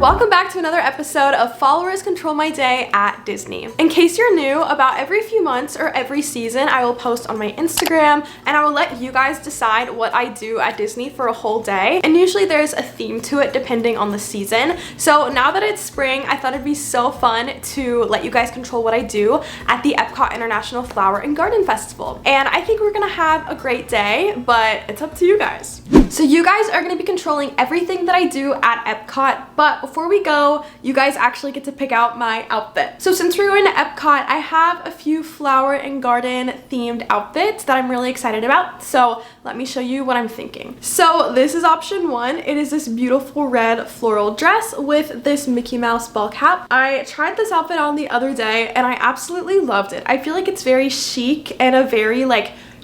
Welcome back to another episode of Followers Control My Day at Disney. In case you're new, about every few months or every season, I will post on my Instagram and I will let you guys decide what I do at Disney for a whole day. And usually there's a theme to it depending on the season. So now that it's spring, I thought it'd be so fun to let you guys control what I do at the Epcot International Flower and Garden Festival. And I think we're gonna have a great day, but it's up to you guys. So you guys are gonna be controlling everything that I do at Epcot, but before we go, you guys actually get to pick out my outfit. So since we're going to Epcot, I have a few flower and garden themed outfits that I'm really excited about. So let me show you what I'm thinking. So this is option one. It is this beautiful red floral dress with this Mickey Mouse ball cap. I tried this outfit on the other day and I absolutely loved it. I feel like it's very chic and a very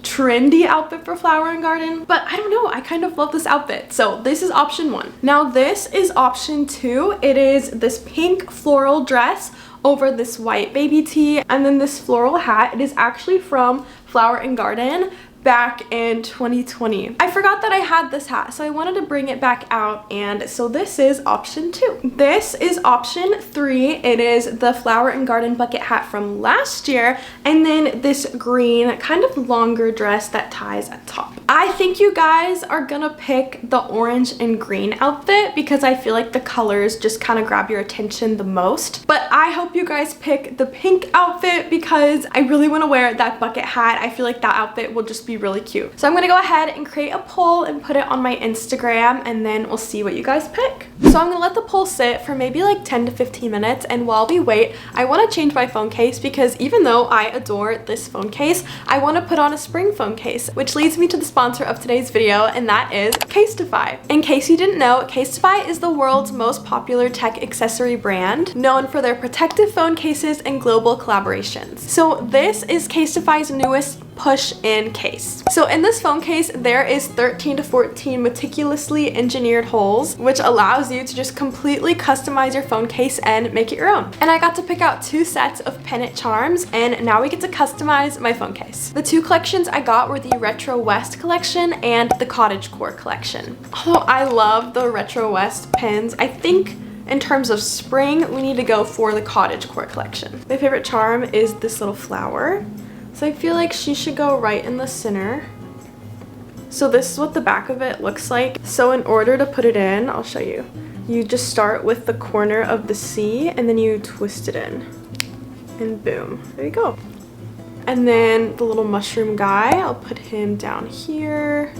trendy outfit for flower and garden, but I don't know, I kind of love this outfit. So this is option one. Now this is option two. It is this pink floral dress over this white baby tee and then this floral hat. It is actually from Flower and Garden back in 2020. I forgot that I had this hat, so I wanted to bring it back out, and so this is option two. This is option three. It is the Flower and Garden bucket hat from last year, and then this green kind of longer dress that ties at top. I think you guys are gonna pick the orange and green outfit because I feel like the colors just kind of grab your attention the most, but I hope you guys pick the pink outfit because I really want to wear that bucket hat. I feel like that outfit will just be really cute. So I'm gonna go ahead and create a poll and put it on my Instagram, and then we'll see what you guys pick. So I'm gonna let the poll sit for maybe 10 to 15 minutes, and while we wait, I want to change my phone case because even though I adore this phone case, I want to put on a spring phone case, which leads me to the sponsor of today's video, and that is Casetify. In case you didn't know, Casetify is the world's most popular tech accessory brand, known for their protective phone cases and global collaborations. So this is Casetify's newest push-in case. So in this phone case, there is 13 to 14 meticulously engineered holes, which allows you to just completely customize your phone case and make it your own. And I got to pick out two sets of pennant charms, and now we get to customize my phone case. The two collections I got were the Retro West collection and the Cottage Core collection. Although I love the Retro West pens, I think in terms of spring, we need to go for the Cottage Core collection. My favorite charm is this little flower. So I feel like she should go right in the center. So this is what the back of it looks like. So in order to put it in, I'll show you. You just start with the corner of the C and then you twist it in. And boom, there you go. And then the little mushroom guy, I'll put him down here.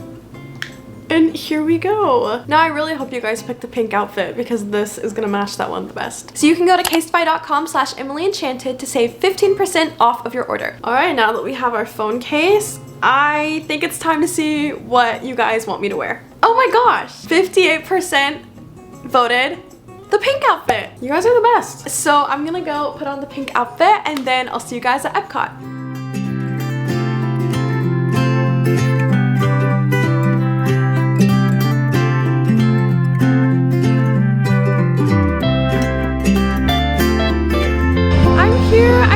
And here we go. Now I really hope you guys pick the pink outfit because this is gonna match that one the best. So you can go to casetify.com/EmilyEnchanted to save 15% off of your order. All right, now that we have our phone case, I think it's time to see what you guys want me to wear. Oh my gosh, 58% voted the pink outfit. You guys are the best. So I'm gonna go put on the pink outfit and then I'll see you guys at Epcot.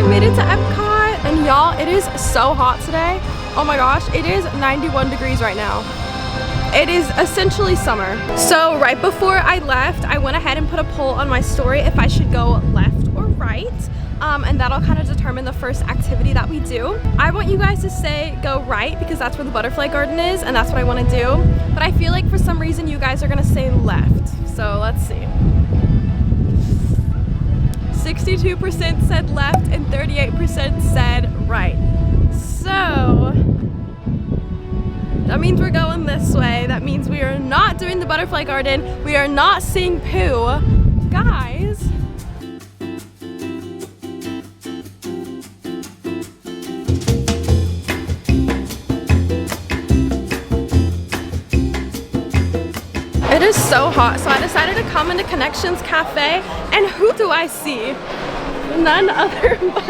Made it to Epcot, and y'all, it is so hot today. Oh my gosh, it is 91 degrees right now. It is essentially summer. So right before I left, I went ahead and put a poll on my story if I should go left or right, and that'll kind of determine the first activity that we do. I want you guys to say go right because that's where the butterfly garden is and that's what I want to do, but I feel like for some reason you guys are gonna say left. So let's see. 62% said left and 38% said right. So that means we're going this way. That means we are not doing the butterfly garden. We are not seeing poo. Guys. It is so hot, so I decided to come into Connections Cafe, and who do I see? None other but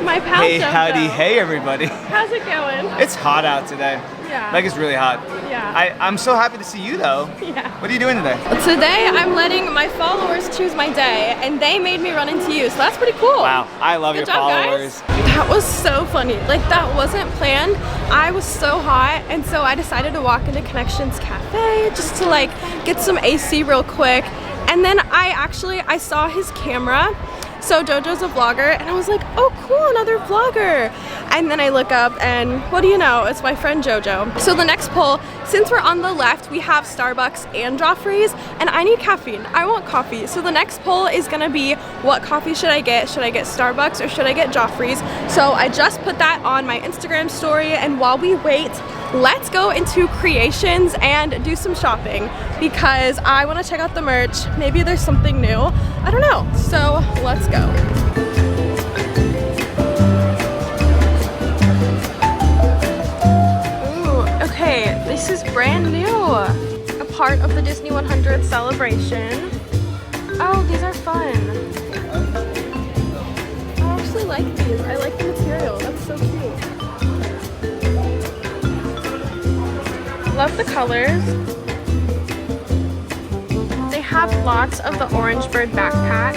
my pal Hey, Jojo. howdy, hey everybody. How's it going? It's hot out today. Yeah. Mega's really hot. Yeah. I'm so happy to see you though. Yeah. What are you doing today? Today I'm letting my followers choose my day, and they made me run into you, so that's pretty cool. Wow, I love your Good job, followers. Guys. That was so funny. Like, that wasn't planned. I was so hot, and so I decided to walk into Connections Cafe just to like get some AC real quick. And then I saw his camera. So Jojo's a vlogger, and I was like, oh cool, another vlogger. And then I look up, and what do you know, it's my friend Jojo. So the next poll, since we're on the left, we have Starbucks and Joffrey's, and I need caffeine. I want coffee. So the next poll is gonna be, what coffee should I get? Should I get Starbucks or should I get Joffrey's? So I just put that on my Instagram story, and while we wait, let's go into Creations and do some shopping because I want to check out the merch. Maybe there's something new. I don't know. So let's go. Ooh, okay. This is brand new. A part of the Disney 100 celebration. Oh, these are fun. I actually like these. I like the material. That's so cute. Love the colors. They have lots of the Orange Bird backpack.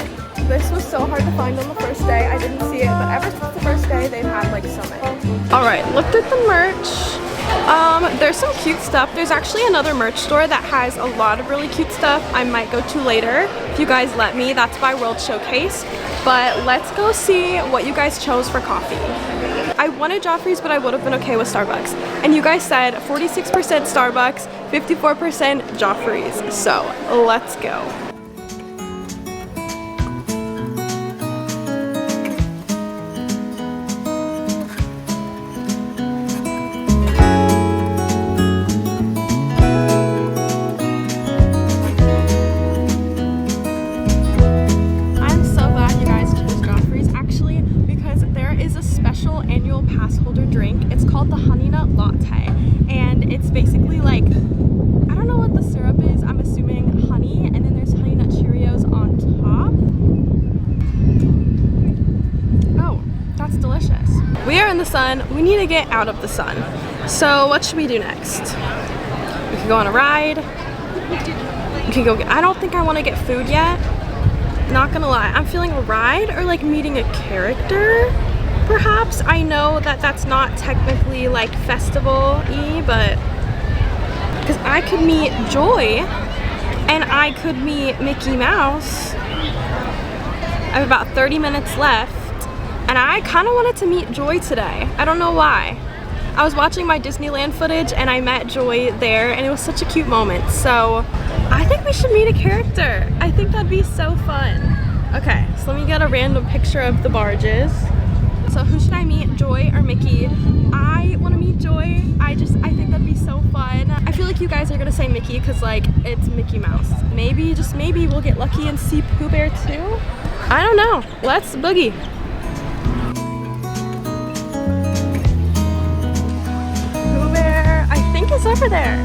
This was so hard to find on the first day. I didn't see it, but ever since the first day, they've had like so many. All right, looked at the merch. There's some cute stuff. There's actually another merch store that has a lot of really cute stuff I might go to later if you guys let me. That's by World Showcase. But let's go see what you guys chose for coffee. I wanted Joffrey's, but I would have been okay with Starbucks. And you guys said 46% Starbucks, 54% Joffrey's. So let's go. We need to get out of the sun. So what should we do next? We could go on a ride. We could go I don't think I want to get food yet. Not gonna lie. I'm feeling a ride or like meeting a character, perhaps. I know that that's not technically like festival-y, but because I could meet Joy and I could meet Mickey Mouse. I have about 30 minutes left. And I kind of wanted to meet Joy today. I don't know why. I was watching my Disneyland footage and I met Joy there and it was such a cute moment. So I think we should meet a character. I think that'd be so fun. Okay, so let me get a random picture of the barges. So who should I meet, Joy or Mickey? I want to meet Joy. I think that'd be so fun. I feel like you guys are gonna say Mickey because like it's Mickey Mouse. Maybe, just maybe we'll get lucky and see Pooh Bear too. I don't know. Let's boogie. Is over there.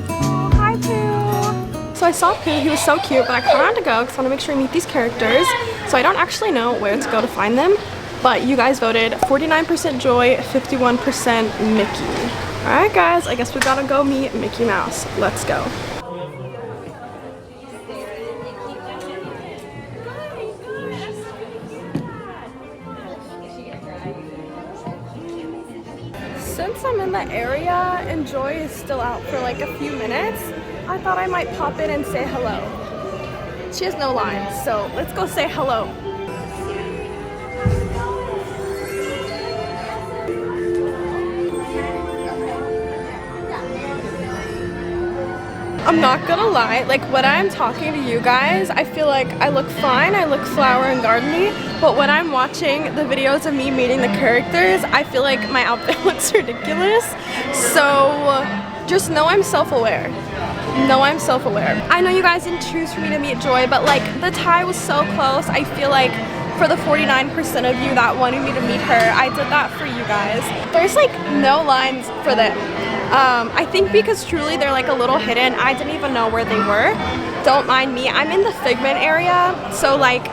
Oh, hi Pooh. So I saw Pooh, he was so cute, but I kind of had to go because I want to make sure I meet these characters. So I don't actually know where to go to find them, but you guys voted 49% Joy, 51% Mickey. All right guys, I guess we gotta go meet Mickey Mouse. Let's go. Since I'm in the area and Joy is still out for like a few minutes, I thought I might pop in and say hello. She has no lines, so let's go say hello. I'm not gonna lie, like when I'm talking to you guys, I feel like I look fine, I look flower and gardeny, but when I'm watching the videos of me meeting the characters, I feel like my outfit looks ridiculous. So just know I'm self-aware. Know I'm self-aware. I know you guys didn't choose for me to meet Joy, but like the tie was so close. I feel like for the 49% of you that wanted me to meet her, I did that for you guys. There's like no lines for them. I think because truly they're like a little hidden. I didn't even know where they were. Don't mind me. I'm in the Figment area, so like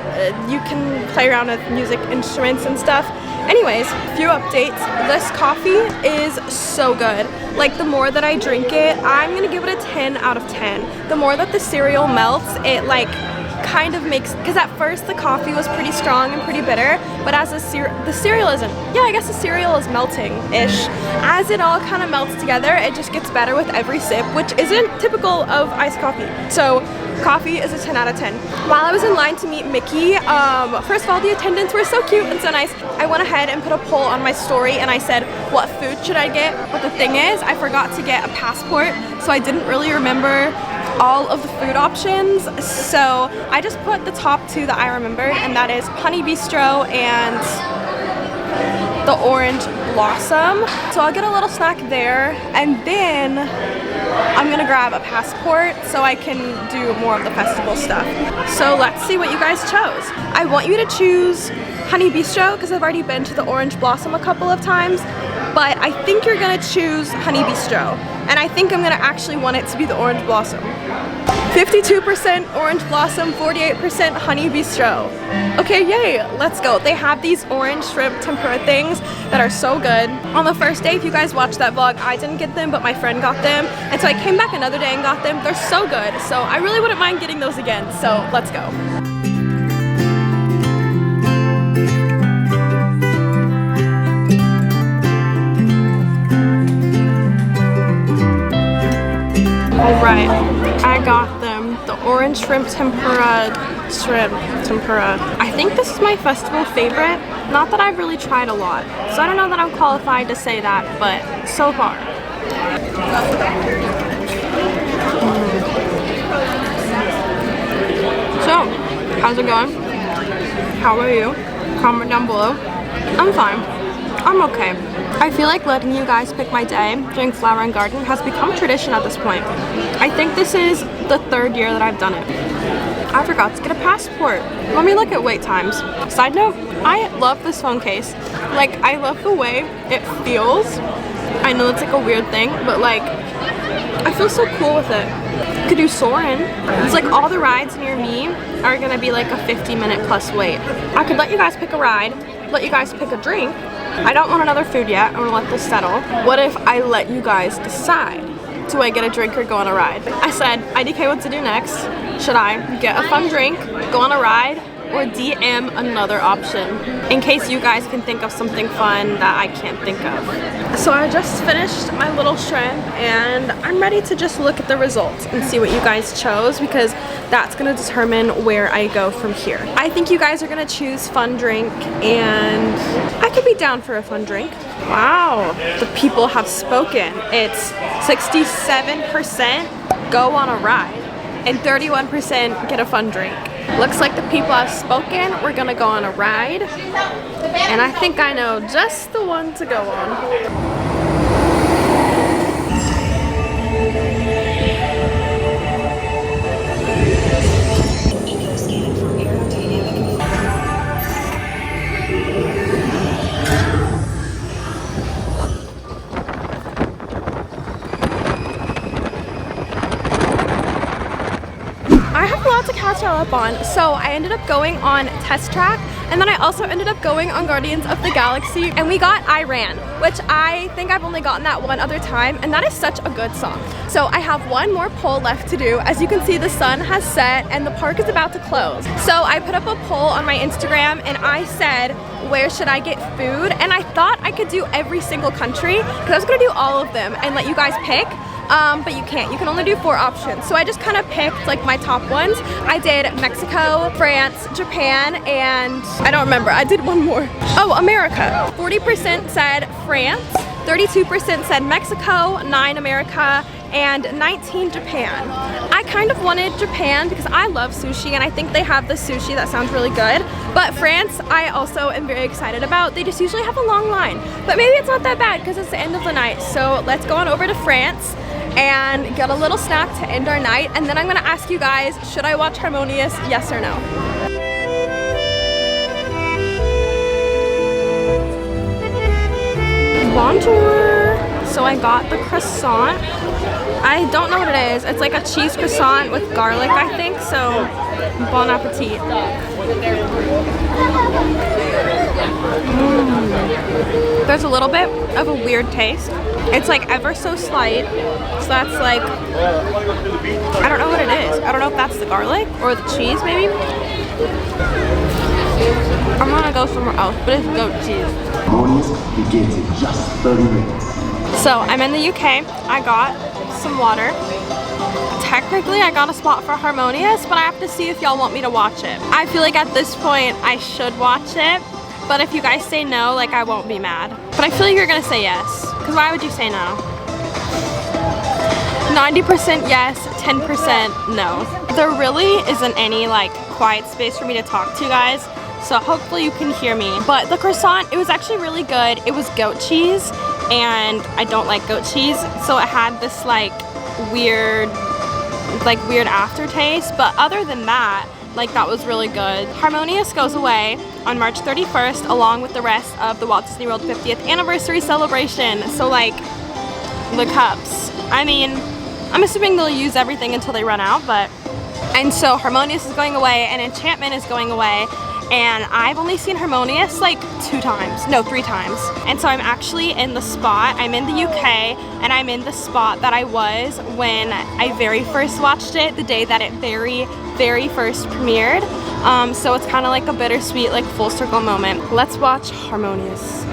you can play around with music instruments and stuff. Anyways, few updates. This coffee is so good. Like, the more that I drink it, I'm gonna give it a 10 out of 10. The more that the cereal melts, it like kind of makes, because at first the coffee was pretty strong and pretty bitter, but as the cereal isn't. Yeah, I guess the cereal is melting-ish. As it all kind of melts together, it just gets better with every sip, which isn't typical of iced coffee. So coffee is a 10 out of 10. While I was in line to meet Mickey, first of all, the attendants were so cute and so nice. I went ahead and put a poll on my story and I said, what food should I get? But the thing is, I forgot to get a passport, so I didn't really remember all of the food options. So I just put the top two that I remembered, and that is Honey Bistro and the Orange Blossom. So I'll get a little snack there, and then I'm gonna grab a passport so I can do more of the festival stuff. So let's see what you guys chose. I want you to choose Honey Bistro because I've already been to the Orange Blossom a couple of times, but I think you're gonna choose Honey Bistro, and I think I'm gonna actually want it to be the Orange Blossom. 52% Orange Blossom, 48% Honey Bistro. Okay, yay, let's go. They have these orange shrimp tempura things that are so good. On the first day, if you guys watched that vlog, I didn't get them, but my friend got them. And so I came back another day and got them. They're so good. So I really wouldn't mind getting those again. So let's go. All right, I got them. The orange shrimp tempura. I think this is my festival favorite. Not that I've really tried a lot, so I don't know that I'm qualified to say that, but so far. So, how's it going? How are you? Comment down below. I'm fine. I'm okay. I feel like letting you guys pick my day during Flower and Garden has become tradition at this point. I think this is the 3rd year that I've done it. I forgot to get a passport. Let me look at wait times. Side note, I love this phone case. Like, I love the way it feels. I know it's like a weird thing, but like, I feel so cool with it. You could do Soarin'. It's like all the rides near me are gonna be like a 50-minute plus wait. I could let you guys pick a ride, let you guys pick a drink. I don't want another food yet. I'm gonna let this settle. What if I let you guys decide? Do I get a drink or go on a ride? I said, IDK what to do next. Should I get a fun drink, go on a ride, or DM another option? In case you guys can think of something fun that I can't think of. So I just finished my little shrimp and I'm ready to just look at the results and see what you guys chose, because that's gonna determine where I go from here. I think you guys are gonna choose fun drink, and I could be down for a fun drink. Wow, the people have spoken. It's 67% go on a ride and 31% get a fun drink. Looks like the people have spoken. We're gonna go on a ride, and I think I know just the one to go on. I have a lot to catch up on, so I ended up going on Test Track, and then I also ended up going on Guardians of the Galaxy, and we got I Ran, which I think I've only gotten that one other time, and that is such a good song. So I have one more poll left to do. As you can see, the sun has set and the park is about to close. So I put up a poll on my Instagram and I said, where should I get food? And I thought I could do every single country, because I was gonna do all of them and let you guys pick. But you can't. You can only do 4 options. So I just kind of picked like my top ones. I did Mexico, France, Japan, and I don't remember. I did one more. Oh, America. 40% said France, 32% said Mexico, 9 America, and 19 Japan. I kind of wanted Japan because I love sushi and I think they have the sushi that sounds really good. But France, I also am very excited about. They just usually have a long line. But maybe it's not that bad because it's the end of the night. So let's go on over to France and get a little snack to end our night, and then I'm gonna ask you guys, should I watch Harmonious, yes or no? Bonjour! So I got the croissant. I don't know what it is. It's like a cheese croissant with garlic, I think, so bon appetit. There's a little bit of a weird taste. It's like ever so slight. So that's like, I don't know what it is. I don't know if that's the garlic or the cheese maybe. I'm gonna go somewhere else, but it's goat cheese. Harmonious begins in just 30 minutes. So I'm in the UK. I got some water. Technically I got a spot for Harmonious, but I have to see if y'all want me to watch it. I feel like at this point I should watch it, but if you guys say no, like I won't be mad. But I feel like you're gonna say yes, because why would you say no? 90% yes, 10% no. There really isn't any like quiet space for me to talk to you guys, so hopefully you can hear me. But the croissant, it was actually really good. It was goat cheese, and I don't like goat cheese, so it had this like weird aftertaste, but other than that, like that was really good. Harmonious goes away on March 31st along with the rest of the Walt Disney World 50th anniversary celebration. So like the cups, I mean, I'm assuming they'll use everything until they run out, but and so Harmonious is going away and Enchantment is going away, and I've only seen Harmonious like 3 times. And so I'm actually in the spot, I'm in the UK, and I'm in the spot that I was when I very first watched it, the day that it very first premiered. So it's kind of like a bittersweet, like full circle moment. Let's watch Harmonious.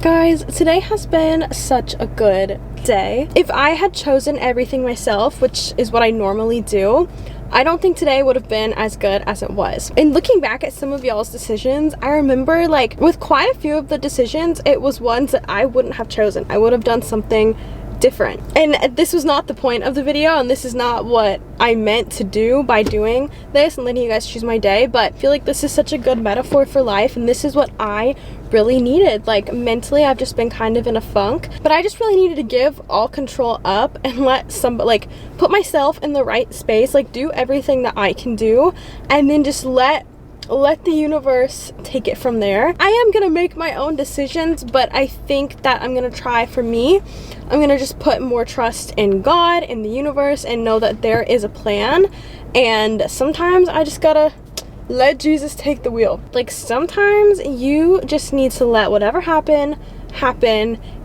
Guys, today has been such a good day. If I had chosen everything myself, which is what I normally do, I don't think today would have been as good as it was. And looking back at some of y'all's decisions, I remember like with quite a few of the decisions, it was ones that I wouldn't have chosen. I would have done something different. And this was not the point of the video, and this is not what I meant to do by doing this and letting you guys choose my day, but I feel like this is such a good metaphor for life, and this is what I really needed. Like mentally, I've just been kind of in a funk, but I just really needed to give all control up and let somebody, like, put myself in the right space, like do everything that I can do, and then just let the universe take it from there. I am gonna make my own decisions, but I think that I'm gonna try, for me, I'm gonna just put more trust in God, in the universe, and know that there is a plan. And sometimes I just gotta let Jesus take the wheel. Like sometimes you just need to let whatever happen,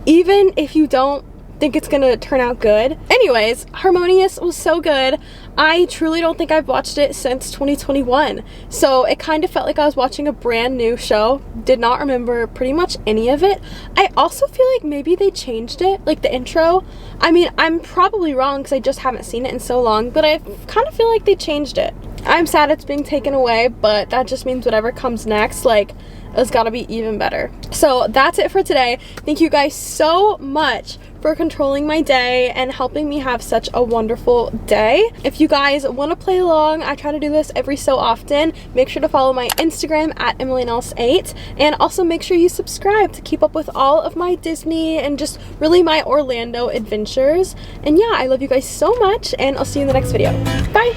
even if you don't think it's gonna turn out good. Anyways, Harmonious was so good. I truly don't think I've watched it since 2021, so it kind of felt like I was watching a brand new show. Did not remember pretty much any of it. I also feel like maybe they changed it, like the intro. I mean, I'm probably wrong because I just haven't seen it in so long, but I kind of feel like they changed it. I'm sad it's being taken away, but that just means whatever comes next, like, it's gotta be even better. So that's it for today. Thank you guys so much for controlling my day and helping me have such a wonderful day. If you guys want to play along, I try to do this every so often. Make sure to follow my Instagram at EmilyNels8, and also make sure you subscribe to keep up with all of my Disney and just really my Orlando adventures. And yeah, I love you guys so much, and I'll see you in the next video. Bye!